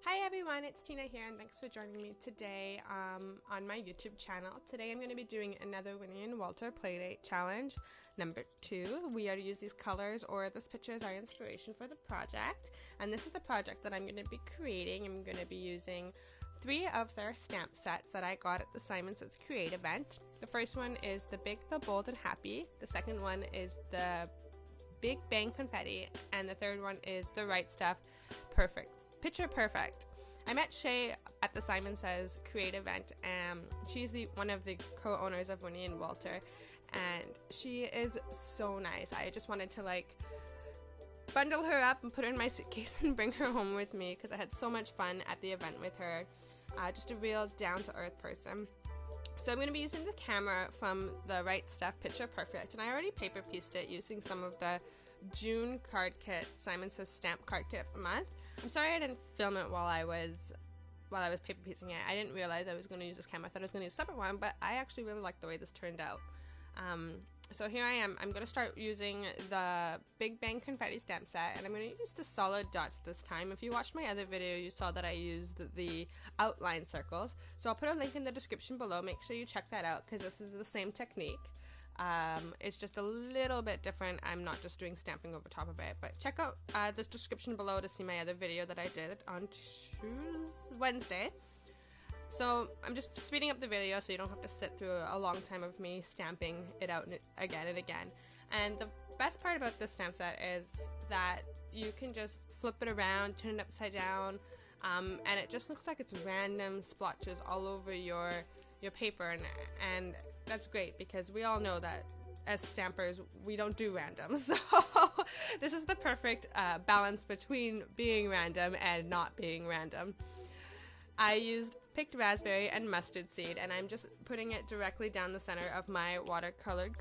Hi everyone, it's Tina here and thanks for joining me today on my YouTube channel. Today I'm going to be doing another Winnie and Walter Playdate Challenge number 2. We are to use these colors or this picture as our inspiration for the project. And this is the project that I'm going to be creating. I'm going to be using 3 of their stamp sets that I got at the Simon Says Create event. The first one is the Big, the Bold, and Happy. The second one is the Big Bang Confetti. And the third one is the Right Stuff Perfect. Picture Perfect. I met Shay at the Simon Says Create event, and she's one of the co-owners of Winnie and Walter, and she is so nice. I just wanted to bundle her up and put her in my suitcase and bring her home with me because I had so much fun at the event with her. Just a real down-to-earth person. So I'm going to be using the camera from the Right Stuff Picture Perfect, and I already paper pieced it using some of the June card kit, Simon Says stamp card kit of the month. I'm sorry I didn't film it while I was paper piecing it. I didn't realize I was going to use this camera. I thought I was going to use a separate one, but I actually really like the way this turned out. So here I am. I'm going to start using the Big Bang Confetti stamp set, and I'm going to use the solid dots this time. If you watched my other video, you saw that I used the outline circles. So I'll put a link in the description below. Make sure you check that out because this is the same technique. It's just a little bit different. I'm not just doing stamping over top of it, but check out this description below to see my other video that I did on Wednesday. So I'm just speeding up the video so you don't have to sit through a long time of me stamping it out again and again. And the best part about this stamp set is that you can just flip it around, turn it upside down, and it just looks like it's random splotches all over your paper, and that's great because we all know that as stampers we don't do random, so this is the perfect balance between being random and not being random. I used picked raspberry and mustard seed, and I'm just putting it directly down the center of my watercolored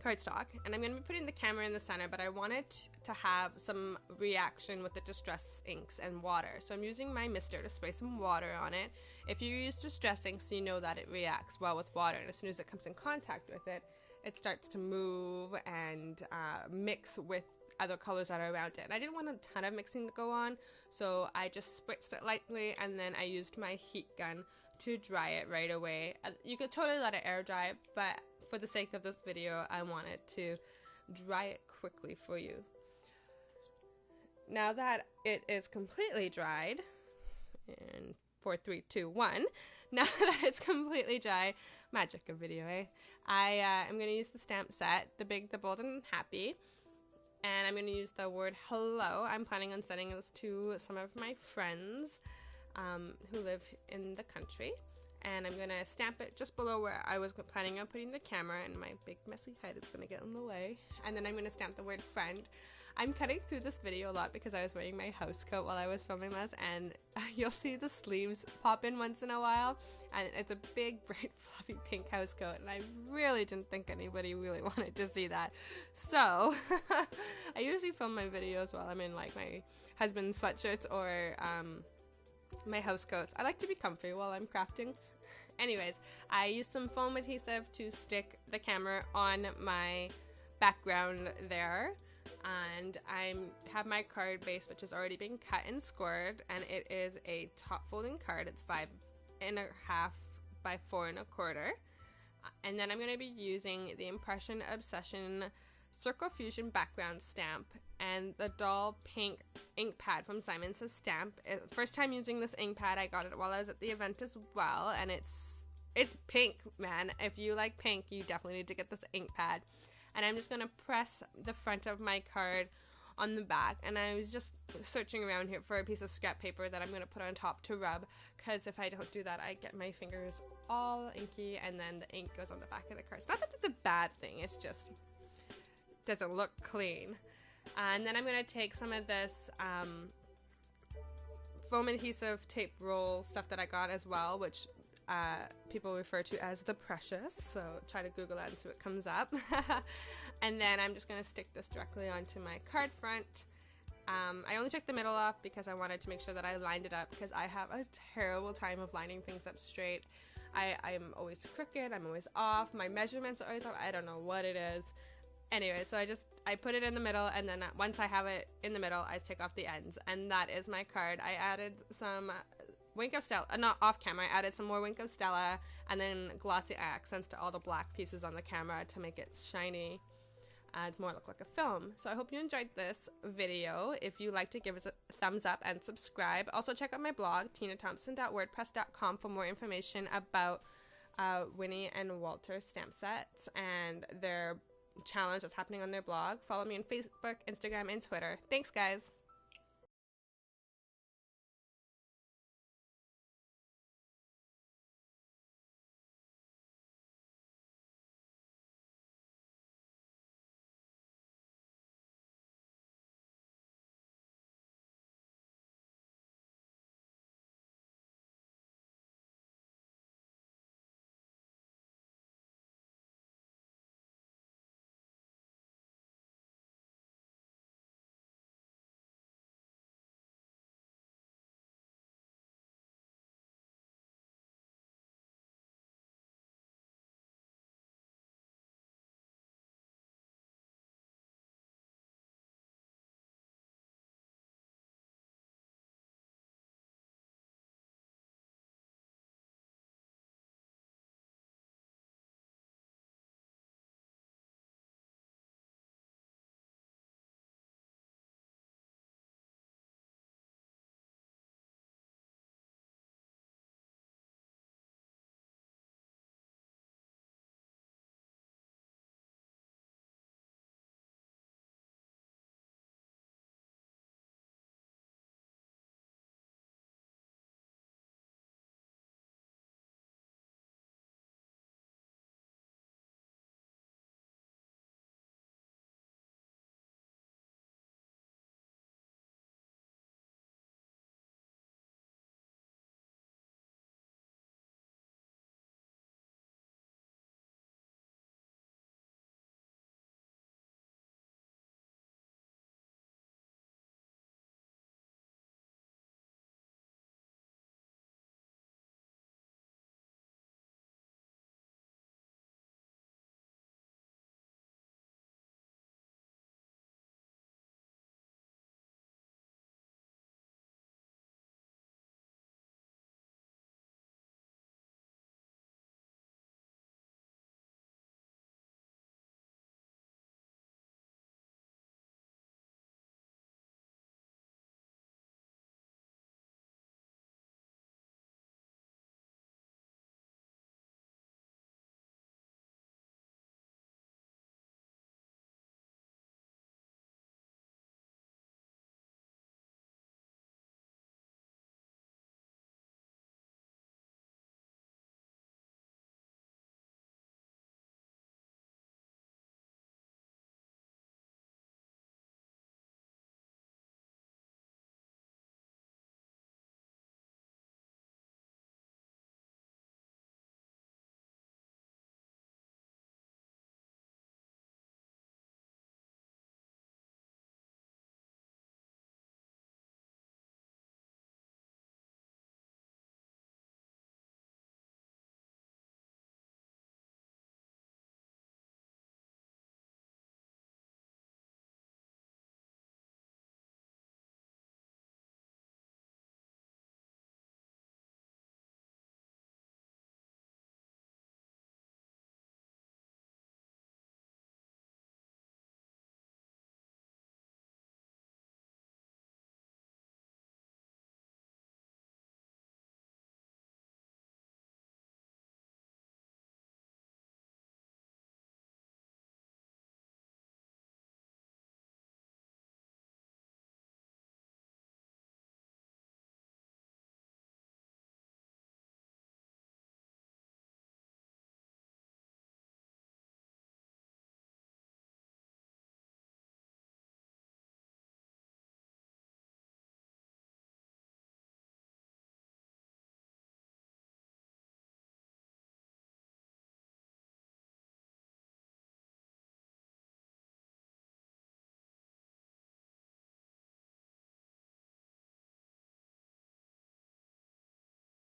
cardstock, and I'm going to be putting the camera in the center, but I wanted to have some reaction with the distress inks and water, so I'm using my mister to spray some water on it. If you use distress inks, you know that it reacts well with water, and as soon as it comes in contact with it, it starts to move and mix with other colors that are around it. And I didn't want a ton of mixing to go on, so I just spritzed it lightly, and then I used my heat gun to dry it right away. You could totally let it air dry, but for the sake of this video, I wanted to dry it quickly for you. Now that it is completely dried, and 4, 3, 2, 1, now that it's completely dry, magic of video, eh? I'm going to use the stamp set, the Big, the Bold, and Happy, and I'm going to use the word hello. I'm planning on sending this to some of my friends who live in the country. And I'm going to stamp it just below where I was planning on putting the camera, and my big messy head is going to get in the way. And then I'm going to stamp the word friend. I'm cutting through this video a lot because I was wearing my house coat while I was filming this, and you'll see the sleeves pop in once in a while, and it's a big, bright, fluffy pink house coat, and I really didn't think anybody really wanted to see that. So I usually film my videos while I'm in like my husband's sweatshirts or my house coats. I like to be comfy while I'm crafting. Anyways, I used some foam adhesive to stick the camera on my background there, and I have my card base, which has already been cut and scored, and it is a top folding card. It's 5.5 by 4.25, and then I'm going to be using the Impression Obsession Circle Fusion background stamp and the doll pink ink pad from Simon Says Stamp. First time using this ink pad. I got it while I was at the event as well, and it's pink, man. If you like pink, you definitely need to get this ink pad. And I'm just going to press the front of my card on the back, and I was just searching around here for a piece of scrap paper that I'm going to put on top to rub, because if I don't do that, I get my fingers all inky and then the ink goes on the back of the card. It's not that it's a bad thing, it's just doesn't look clean. And then I'm going to take some of this foam adhesive tape roll stuff that I got as well, which people refer to as the Precious, so try to Google that and see what comes up. And then I'm just going to stick this directly onto my card front. I only took the middle off because I wanted to make sure that I lined it up, because I have a terrible time of lining things up straight. I'm always crooked, I'm always off, my measurements are always off, I don't know what it is. Anyway, so I put it in the middle, and then once I have it in the middle, I take off the ends, and that is my card. I added some Wink of Stella, not off camera, I added some more Wink of Stella, and then glossy accents to all the black pieces on the camera to make it shiny and more look like a film. So I hope you enjoyed this video. If you liked it, give us a thumbs up and subscribe. Also check out my blog, tinathompson.wordpress.com, for more information about Winnie and Walter stamp sets and their challenge that's happening on their blog. Follow me on Facebook, Instagram, and Twitter. Thanks, guys.